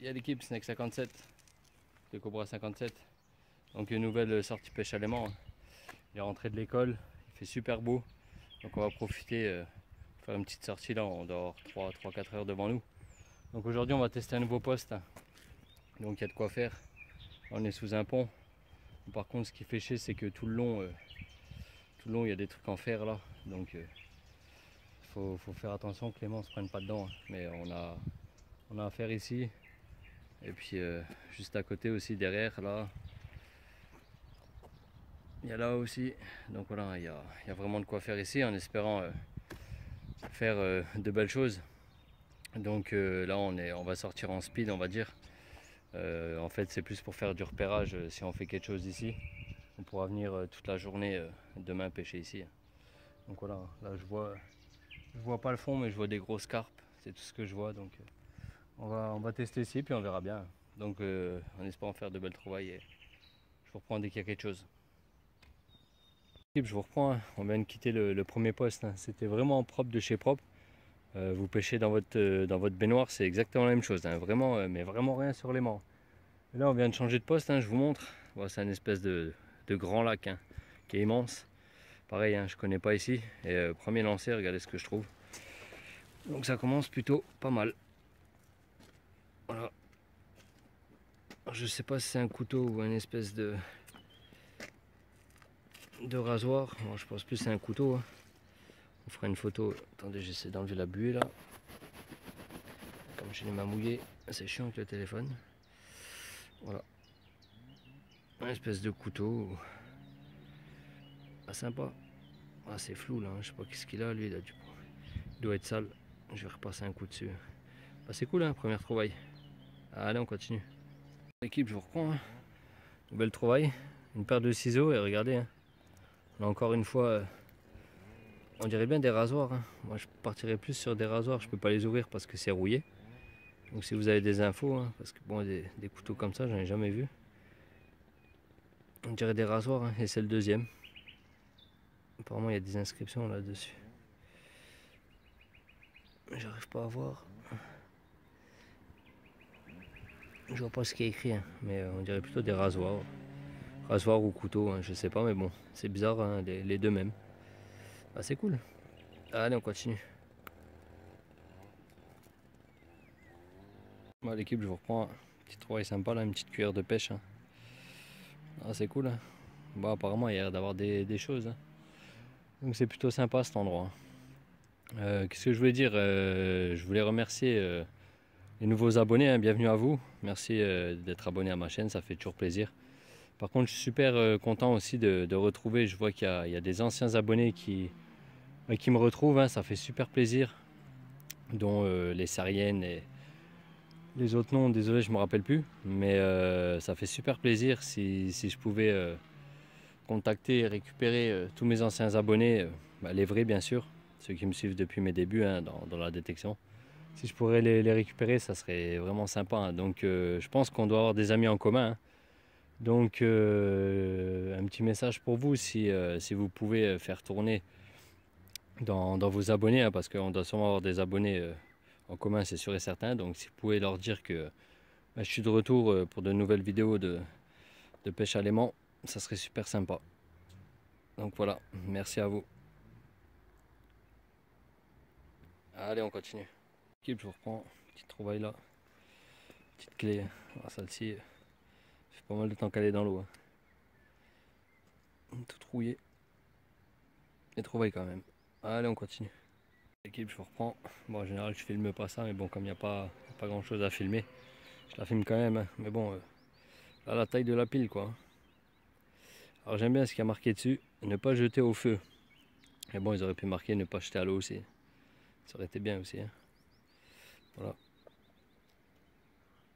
il y a l'équipe Snake 57, de Cobra 57. Donc une nouvelle sortie pêche à l'aimant. Il est rentré de l'école, il fait super beau. Donc on va profiter, faire une petite sortie là, on dort 3-4 heures devant nous. Donc aujourd'hui on va tester un nouveau poste. Donc il y a de quoi faire. On est sous un pont. Par contre ce qui fait chier c'est que tout le long il y a des trucs en fer là. Donc faut faire attention que les mains ne se prennent pas dedans. Mais on a affaire ici. Et puis juste à côté aussi derrière là. Il y a là aussi. Donc voilà, il y a vraiment de quoi faire ici en espérant faire de belles choses. Donc là on va sortir en speed on va dire. En fait c'est plus pour faire du repérage si on fait quelque chose ici. On pourra venir toute la journée demain pêcher ici. Donc voilà, là je vois pas le fond mais je vois des grosses carpes. C'est tout ce que je vois donc on va tester ici puis on verra bien. Donc en espérant faire de belles trouvailles et je vous reprends dès qu'il y a quelque chose. Je vous reprends, hein. On vient de quitter le premier poste, hein. C'était vraiment propre de chez propre. Vous pêchez dans votre baignoire, c'est exactement la même chose, hein. Vraiment, mais vraiment rien sur l'aimant. Et là on vient de changer de poste, hein, je vous montre. Bon, c'est un espèce de grand lac, hein, qui est immense. Pareil, hein, je connais pas ici. Et premier lancer, regardez ce que je trouve. Donc ça commence plutôt pas mal. Voilà. Alors, je sais pas si c'est un couteau ou une espèce de rasoir. Bon, je pense plus c'est un couteau, hein. On fera une photo. Attendez, j'essaie d'enlever la buée là. Comme j'ai les mains mouillées, c'est chiant avec le téléphone. Voilà. Une espèce de couteau. Pas sympa. Ah, c'est flou là, hein. Je sais pas qu'est-ce qu'il a lui là du coup. Il doit être sale. Je vais repasser un coup dessus. Bah, c'est cool, hein, première trouvaille. Allez, on continue. L'équipe, je vous reprends, hein. Belle trouvaille. Une paire de ciseaux et regardez, hein. Là encore une fois, on dirait bien des rasoirs, hein. Moi je partirais plus sur des rasoirs. Je peux pas les ouvrir parce que c'est rouillé. Donc si vous avez des infos, hein, parce que bon, des couteaux comme ça, j'en ai jamais vu. On dirait des rasoirs, hein, et c'est le deuxième. Apparemment il y a des inscriptions là-dessus. J'arrive pas à voir. Je vois pas ce qui est écrit, hein, mais on dirait plutôt des rasoirs. Rasoirs ou couteaux, hein, je sais pas, mais bon, c'est bizarre, hein, les deux mêmes. Ah, c'est cool. Allez, on continue. Bon, l'équipe, je vous reprends. Petite trouvaille sympa là, une petite cuillère de pêche, hein. Ah, c'est cool, hein. Bon, apparemment il y a l'air d'avoir des choses, hein. Donc c'est plutôt sympa cet endroit. Qu'est-ce que je voulais dire, je voulais remercier les nouveaux abonnés, hein. Bienvenue à vous. Merci d'être abonné à ma chaîne, ça fait toujours plaisir. Par contre je suis super content aussi de retrouver, je vois qu'il y a des anciens abonnés qui me retrouvent, hein. Ça fait super plaisir. Dont les Sariennes et les autres noms, désolé je me rappelle plus. Mais ça fait super plaisir si je pouvais contacter et récupérer tous mes anciens abonnés, les vrais bien sûr, ceux qui me suivent depuis mes débuts, hein, dans la détection. Si je pourrais les récupérer, ça serait vraiment sympa, hein. Donc je pense qu'on doit avoir des amis en commun, hein. Donc un petit message pour vous, si vous pouvez faire tourner dans vos abonnés, hein, parce qu'on doit sûrement avoir des abonnés en commun, c'est sûr et certain. Donc si vous pouvez leur dire que je suis de retour pour de nouvelles vidéos de pêche à l'aimant, ça serait super sympa. Donc voilà, merci à vous. Allez, on continue. Équipe, je vous reprends. Petite trouvaille là. Petite clé. Ah, celle-ci, ça fait pas mal de temps qu'elle est dans l'eau, hein. Tout rouillé. Et trouvaille quand même. Allez, on continue. Équipe, je vous reprends. Bon, en général, je filme pas ça, mais bon, comme il n'y a pas grand chose à filmer, je la filme quand même, hein. Mais bon, là, la taille de la pile, quoi. Alors, j'aime bien ce qu'il y a marqué dessus, ne pas jeter au feu. Mais bon, ils auraient pu marquer ne pas jeter à l'eau aussi. Ça aurait été bien aussi, hein. Voilà.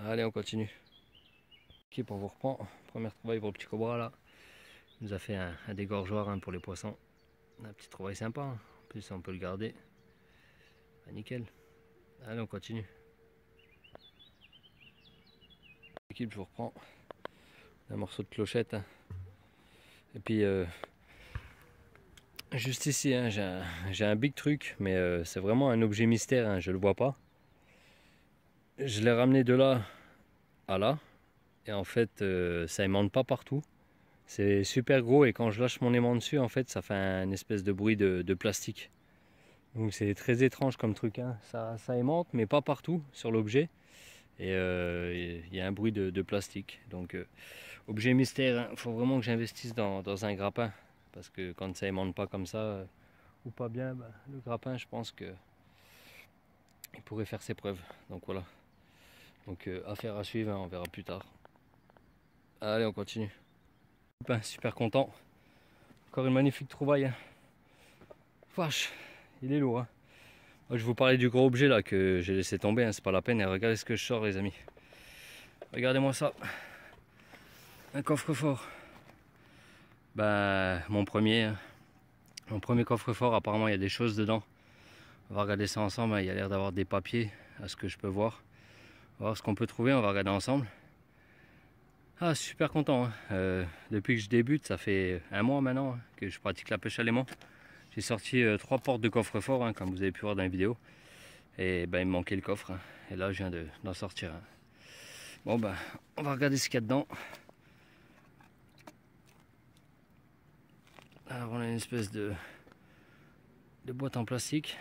Allez, on continue. Équipe, on vous reprend. Première trouvaille pour le petit cobra là. Il nous a fait un dégorgeoir, hein, pour les poissons. Un petit trouvaille sympa, hein. En plus, on peut le garder. Ah, nickel. Allez, on continue. Équipe, je vous reprends. Un morceau de clochette, hein. Et puis juste ici, hein, j'ai un big truc, mais c'est vraiment un objet mystère, hein, je le vois pas. Je l'ai ramené de là à là. Et en fait, ça aimante pas partout. C'est super gros et quand je lâche mon aimant dessus, en fait, ça fait un espèce de bruit de plastique. Donc c'est très étrange comme truc, hein. Ça aimante, mais pas partout sur l'objet. Et il y a un bruit de plastique. Donc objet mystère, il faut vraiment que j'investisse dans un grappin. Parce que quand ça aimante pas comme ça, ou pas bien, bah, le grappin, je pense que il pourrait faire ses preuves. Donc voilà. Donc affaire à suivre, hein, on verra plus tard. Allez, on continue. Ben, super content. Encore une magnifique trouvaille, hein. Vache, il est lourd, hein. Moi, je vous parlais du gros objet là que j'ai laissé tomber, hein, c'est pas la peine. Et regardez ce que je sors, les amis. Regardez-moi ça. Un coffre-fort. Ben, mon premier, hein. Mon premier coffre-fort, apparemment il y a des choses dedans. On va regarder ça ensemble, hein. Il y a l'air d'avoir des papiers à ce que je peux voir. On va voir ce qu'on peut trouver, on va regarder ensemble. Ah, super content, hein. Depuis que je débute, ça fait un mois maintenant, hein, que je pratique la pêche à l'aimant. J'ai sorti 3 portes de coffre-fort, hein, comme vous avez pu voir dans la vidéo. Et ben, il me manquait le coffre, hein. Et là, je viens d'en sortir un. Bon, ben, on va regarder ce qu'il y a dedans. Alors, on a une espèce de boîte en plastique.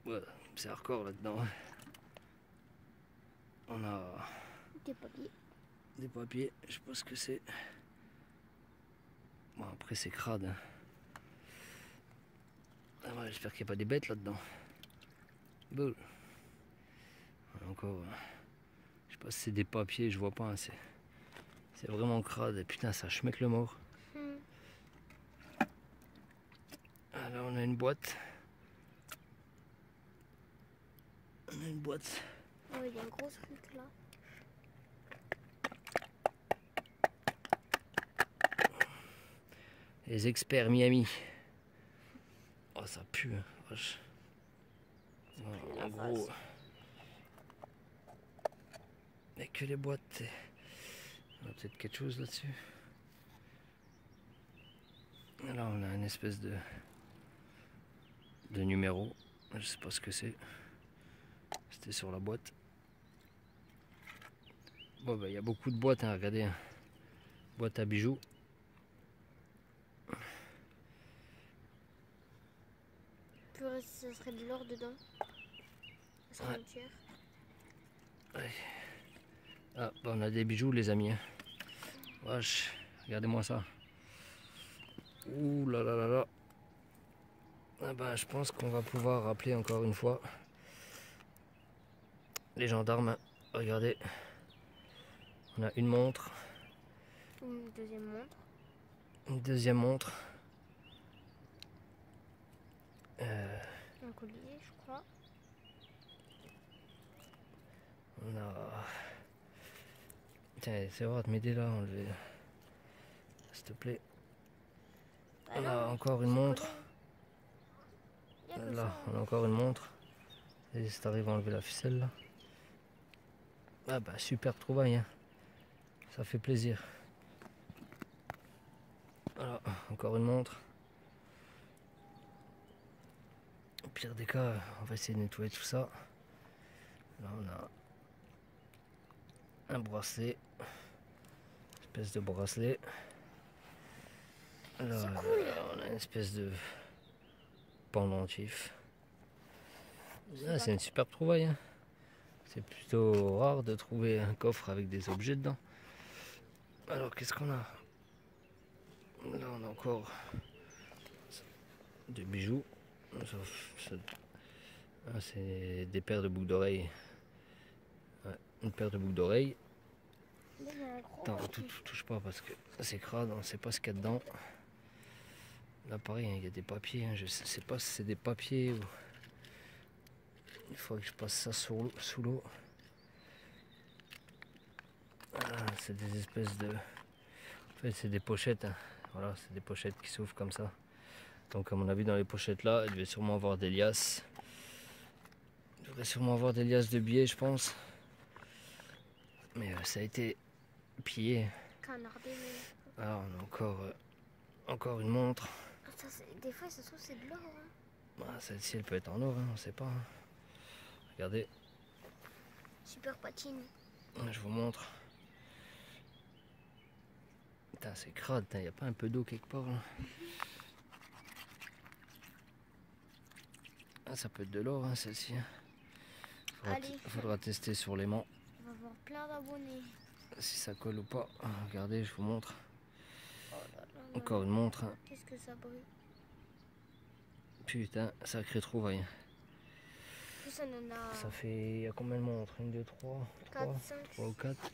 Ouais, c'est hardcore là-dedans, hein. On a Des papiers. des papiers, je sais pas ce que c'est. Bon, après, c'est crade, hein. Ah ouais, j'espère qu'il n'y a pas des bêtes là-dedans. Bon. Encore, je sais pas si c'est des papiers, je vois pas, hein, c'est vraiment crade. Et putain, ça schmeck le mort. Alors, on a une boîte. On a une boîte. Oh, il y a un gros truc là. Les experts Miami. Oh, ça pue, hein, vache. Oh, en gros, il n'y a que les boîtes. On a peut-être quelque chose là-dessus. Là, on a une espèce de numéro. Je sais pas ce que c'est. C'était sur la boîte. Bon, bah, il y a beaucoup de boîtes, hein, regardez, hein. Boîte à bijoux. Purée, ça serait de l'or dedans. Ça serait entière. Ouais. Ah, bah, on a des bijoux, les amis, hein. Wesh, regardez-moi ça. Ouh là là là là. Ah bah, je pense qu'on va pouvoir rappeler encore une fois les gendarmes, hein. Regardez. On a une montre. Une deuxième montre. Une deuxième montre. Un collier, je crois. On a... Tiens, c'est vrai de m'aider là, enlever. S'il te plaît. On a encore une montre. Là, on a encore une montre. Et si t'arrives à enlever la ficelle là. Ah bah super trouvaille, hein. Ça fait plaisir. Voilà, encore une montre. Au pire des cas, on va essayer de nettoyer tout ça. Là on a un bracelet. Espèce de bracelet. Là, on a une espèce de pendentif. Ah, c'est une superbe trouvaille, hein. C'est plutôt rare de trouver un coffre avec des objets dedans. Alors qu'est-ce qu'on a? Là on a encore des bijoux. Ah, c'est des paires de boucles d'oreilles. Ouais, une paire de boucles d'oreilles. Attends, touche pas parce que c'est crade, on ne sait pas ce qu'il y a dedans. Là pareil, il y a des papiers, hein. Je sais pas si c'est des papiers ou... Il faudrait que je passe ça sous l'eau. Ah, c'est des espèces de... En fait c'est des pochettes, hein. Voilà, c'est des pochettes qui s'ouvrent comme ça. Donc à mon avis dans les pochettes là, il devait sûrement avoir des liasses. Il devrait sûrement avoir des liasses de billets, je pense. Mais ça a été pillé. Canardé, mais... Alors on a encore une montre. Ça, des fois, ça se trouve, c'est de l'or. Hein. Bah, celle-ci elle peut être en or, hein, on sait pas, hein. Regardez. Super patine. Je vous montre. Putain, c'est crade, il n'y a pas un peu d'eau quelque part là? Ah, ça peut être de l'or, hein, celle-ci. Allez. Faudra tester sur l'aimant. On va avoir plein d'abonnés. Si ça colle ou pas. Ah, regardez, je vous montre. Oh là là là Encore là. une montre. Hein. Qu'est-ce que ça brille? Putain, sacré trouvaille. En plus, on en a Ça fait. Il y a combien de montres? 1, 2, 3, 4, 5, 3 ou 4.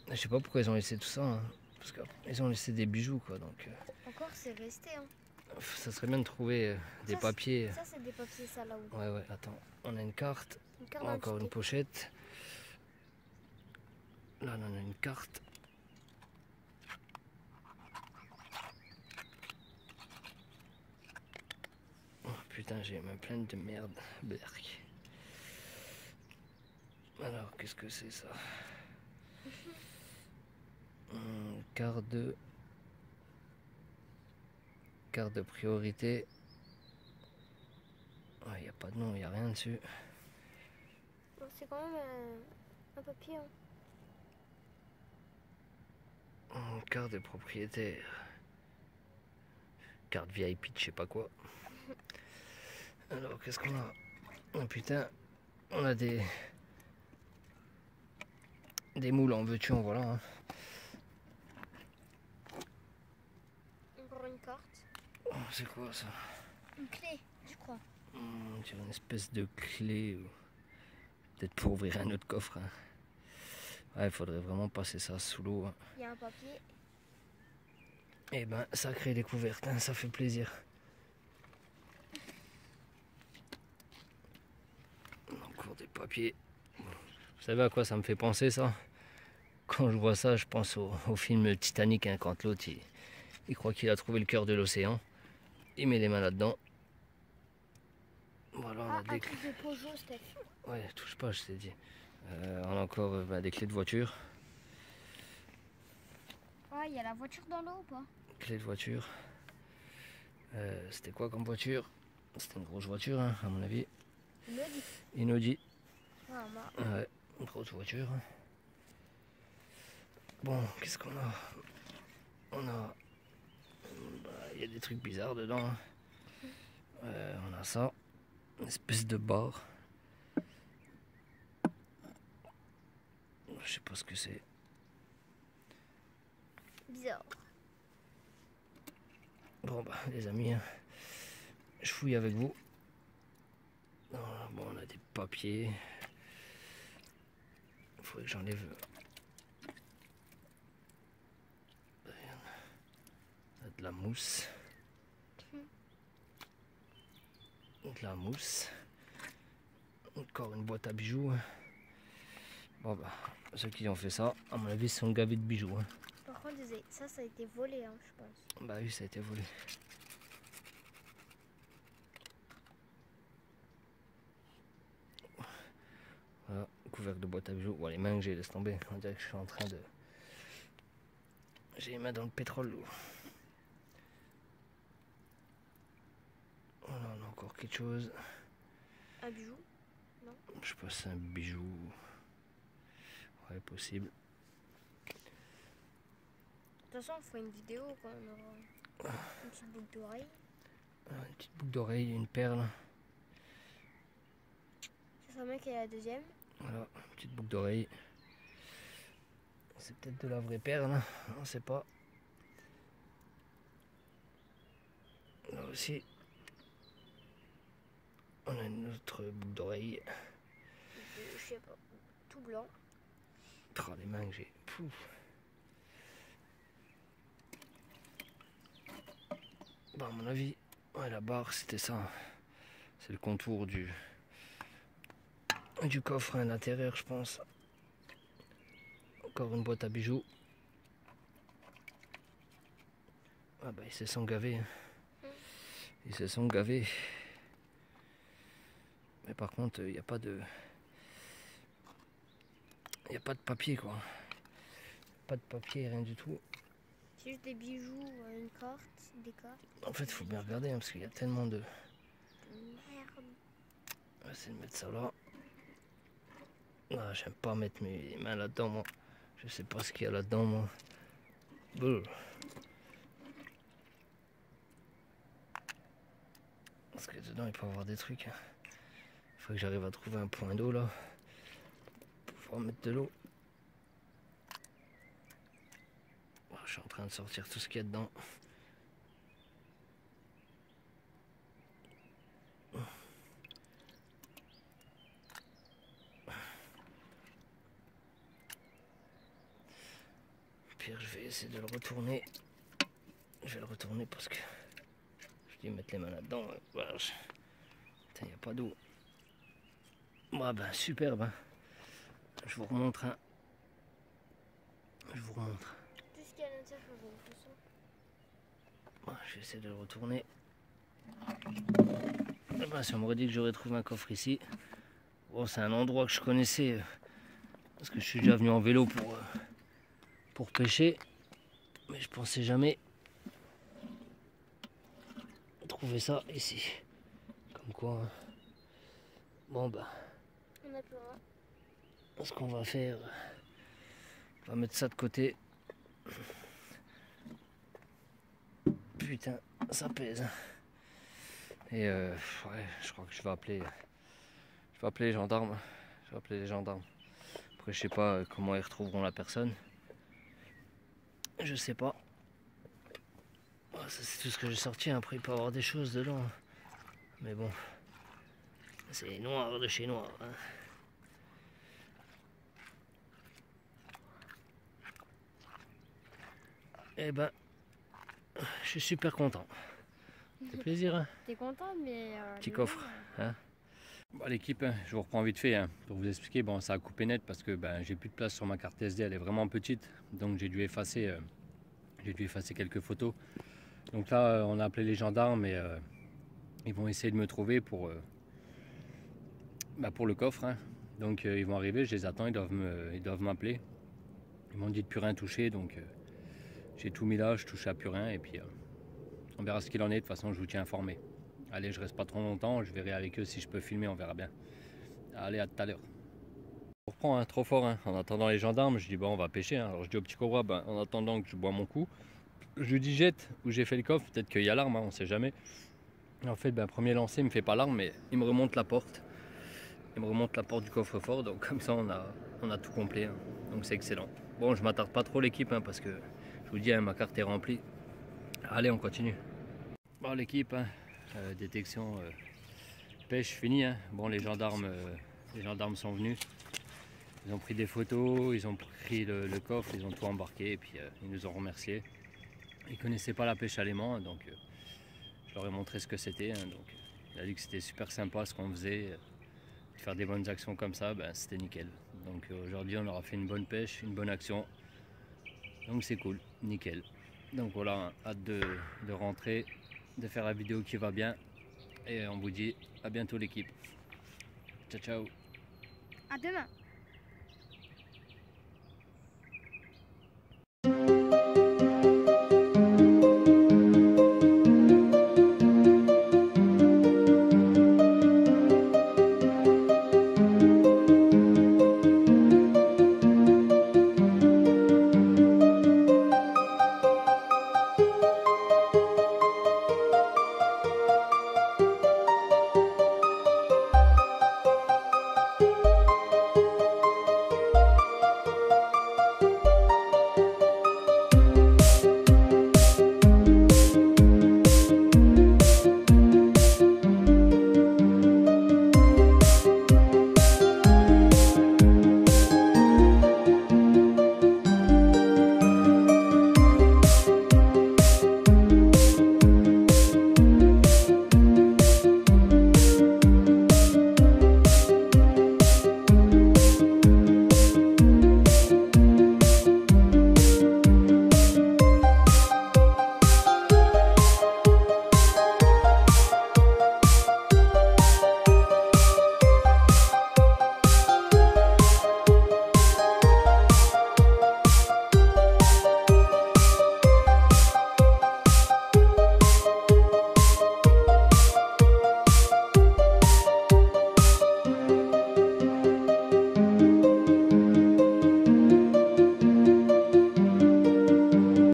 Je sais pas pourquoi ils ont laissé tout ça. Hein. Parce qu'ils ont laissé des bijoux quoi. Donc, Encore, c'est resté. Hein. ça serait bien de trouver des papiers. Ça, c'est des papiers, ça là-haut. Ouais, ouais, attends. On a une carte. Une carte Encore une d'identité. pochette. Là, on a une carte. Oh, putain, j'ai ma plainte de merde. Berk. Alors, qu'est-ce que c'est ça? Carte de priorité. Il n'y a pas de nom, il n'y a rien dessus. C'est quand même un papier. Hein. Carte de propriétaire. Carte VIP de je sais pas quoi. Alors, qu'est-ce qu'on a? Oh putain, on a des moules en veux-tu, en voilà. Hein. Encore une carte. Oh, c'est quoi ça? Une clé, je crois. C'est une espèce de clé. Peut-être pour ouvrir un autre coffre. Hein. Ouais, il faudrait vraiment passer ça sous l'eau. Hein. Il y a un papier. Eh ben, sacrée découverte, hein, ça fait plaisir. Encore des papiers. Vous savez à quoi ça me fait penser ça? Quand je vois ça, je pense au film Titanic, hein, quand l'autre il croit qu'il a trouvé le cœur de l'océan. Il met les mains là-dedans. Voilà, on a des truc de Peugeot, Steph. Ouais, touche pas, je t'ai dit. On a encore des clés de voiture. Ouais, il y a la voiture dans l'eau ou pas? Clés de voiture. C'était quoi comme voiture? C'était une grosse voiture, hein, à mon avis. Une Audi. Une Audi. Ah, Ouais, une grosse voiture. Bon, qu'est-ce qu'on a? On a... Il y a des trucs bizarres dedans. Hein. On a ça. Une espèce de bar. Je sais pas ce que c'est. Bizarre. Bon bah les amis, hein, je fouille avec vous. Bon, on a des papiers. Il faudrait que j'enlève. De la mousse. De la mousse. Encore une boîte à bijoux. Bon bah, ceux qui ont fait ça, à mon avis, sont gavés de bijoux. Hein. Par contre, ça a été volé, hein, je pense. Bah oui, ça a été volé. Voilà, couvercle de boîte à bijoux. Bon, les mains que j'ai, laisse tomber. On dirait que je suis en train de... J'ai les mains dans le pétrole. Voilà, on a encore quelque chose. Un bijou? Non. Je sais pas si c'est un bijou. Ouais, possible. De toute façon, on fera une vidéo quand on aura une petite boucle d'oreille. Une petite boucle d'oreille, une perle. Ça sera bien qu'il y ait la deuxième. Voilà, une petite boucle d'oreille. C'est peut-être de la vraie perle, hein. On sait pas. Là aussi, on a une autre boucle d'oreille. Je sais pas, tout blanc. Oh, les mains que j'ai. Pouf. Bah, à mon avis, ouais, la barre c'était ça. C'est le contour du coffre à l'intérieur, je pense. Encore une boîte à bijoux. Ah bah ils se sont gavés. Hein. Ils se sont gavés. Mais par contre, il n'y a pas de... Il n'y a pas de papier quoi. Pas de papier, rien du tout. C'est juste des bijoux, une carte, des cartes. En fait, il faut bien regarder hein, parce qu'il y a tellement de... Merde. On va essayer de mettre ça là. Ah, j'aime pas mettre mes mains là-dedans, moi. Je sais pas ce qu'il y a là-dedans, moi. Brr. Parce que dedans, il peut y avoir des trucs. Il faut que j'arrive à trouver un point d'eau, là. Pour pouvoir mettre de l'eau. Oh, je suis en train de sortir tout ce qu'il y a dedans. Pire, je vais essayer de le retourner. Je vais le retourner parce que je dis mettre les mains là-dedans. Voilà. Putain, il n'y a pas d'eau. Ah ben superbe. Hein. Je vous remontre. Hein. Je vous remontre. Tout ce qu'il y a à l'intérieur, je vois tout ça. Bon, je vais essayer de le retourner. Eh ben, si on m'aurait dit que j'aurais trouvé un coffre ici. Bon, c'est un endroit que je connaissais parce que je suis déjà venu en vélo pour pêcher. Mais je pensais jamais trouver ça ici. Comme quoi. Hein. Bon bah. On a plus rien. Ce qu'on va faire, on va mettre ça de côté. Putain, ça pèse. Et ouais, je crois que je vais appeler les gendarmes. Je vais appeler les gendarmes. Après, je sais pas comment ils retrouveront la personne. Je sais pas. Ça, c'est tout ce que j'ai sorti. Après, il peut y avoir des choses dedans. Mais bon, c'est noir de chez noir. Hein. Eh ben, je suis super content. C'est plaisir, hein. T'es content, mais. Petit coffre. Hein. Bon, l'équipe, hein, je vous reprends vite fait hein, pour vous expliquer. Bon, ça a coupé net parce que ben, j'ai plus de place sur ma carte SD, elle est vraiment petite. Donc j'ai dû effacer quelques photos. Donc là, on a appelé les gendarmes et ils vont essayer de me trouver pour le coffre. Hein. Donc ils vont arriver, je les attends, ils doivent m'appeler. Ils m'ont dit de plus rien toucher, donc j'ai tout mis là, je touche à plus rien et puis on verra ce qu'il en est. De toute façon, je vous tiens informé. Allez, je reste pas trop longtemps, je verrai avec eux si je peux filmer, on verra bien. Allez, à tout à l'heure. Je reprends hein, trop fort, hein. En attendant les gendarmes, je dis bon on va pêcher. Hein. Alors je dis au petit cobra, ben, en attendant que je bois mon coup, je lui dis jette où j'ai fait le coffre, peut-être qu'il y a l'arme, hein, on sait jamais. Et en fait, ben, premier lancer, il me fait pas l'arme, mais il me remonte la porte. Il me remonte la porte du coffre-fort, donc comme ça on a tout complet. Hein. Donc c'est excellent. Bon, je m'attarde pas trop l'équipe, hein, parce que je vous dis, hein, ma carte est remplie. Allez, on continue. Bon l'équipe, hein, détection pêche finie. Hein. Bon les gendarmes sont venus. Ils ont pris des photos, ils ont pris le coffre, ils ont tout embarqué et puis ils nous ont remerciés. Ils connaissaient pas la pêche à l'aimant, donc je leur ai montré ce que c'était. Hein, donc il a dit que c'était super sympa ce qu'on faisait. De faire des bonnes actions comme ça, ben, c'était nickel. Donc aujourd'hui on aura fait une bonne pêche, une bonne action. Donc c'est cool, nickel. Donc voilà, hâte de rentrer, de faire la vidéo qui va bien. Et on vous dit à bientôt l'équipe. Ciao ciao. À demain.